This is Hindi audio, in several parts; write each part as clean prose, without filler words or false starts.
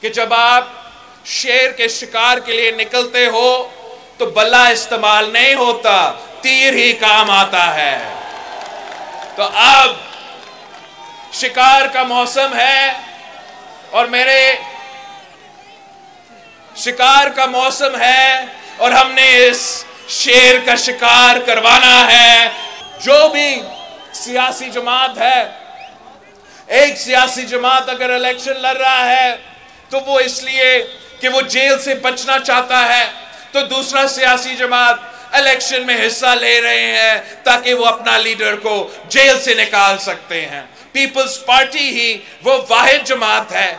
कि जब आप शेर के शिकार के लिए निकलते हो तो बल्ला इस्तेमाल नहीं होता, तीर ही काम आता है। तो अब शिकार का मौसम है और मेरे शिकार का मौसम है और हमने इस शेर का शिकार करवाना है। जो भी सियासी जमात है, एक सियासी जमात अगर इलेक्शन लड़ रहा है तो वो इसलिए कि वो जेल से बचना चाहता है, तो दूसरा सियासी जमात इलेक्शन में हिस्सा ले रहे हैं ताकि वो अपना लीडर को जेल से निकाल सकते हैं। पीपल्स पार्टी ही वो वाहिद जमात है,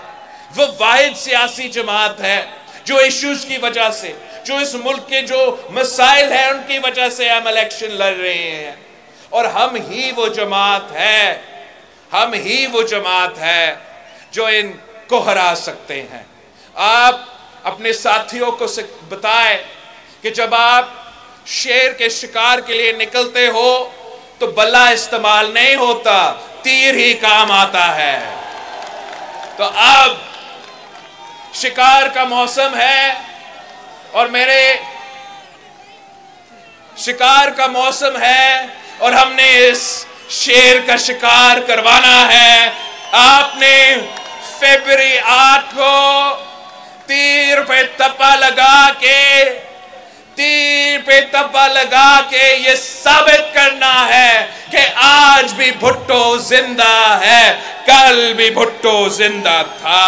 वो वाहिद सियासी जमात है जो इश्यूज की वजह से, जो इस मुल्क के जो मसाइल हैं उनकी वजह से हम इलेक्शन लड़ रहे हैं। और हम ही वो जमात है, हम ही वो जमात है जो इनको हरा सकते हैं। आप अपने साथियों को बताएं कि जब आप शेर के शिकार के लिए निकलते हो तो बल्ला इस्तेमाल नहीं होता, तीर ही काम आता है। तो अब शिकार का मौसम है और मेरे शिकार का मौसम है और हमने इस शेर का शिकार करवाना है। आपने फरवरी 8 को तीर पे तप्पा लगा के ये साबित करना है कि आज भी भुट्टो जिंदा है, कल भी भुट्टो जिंदा था।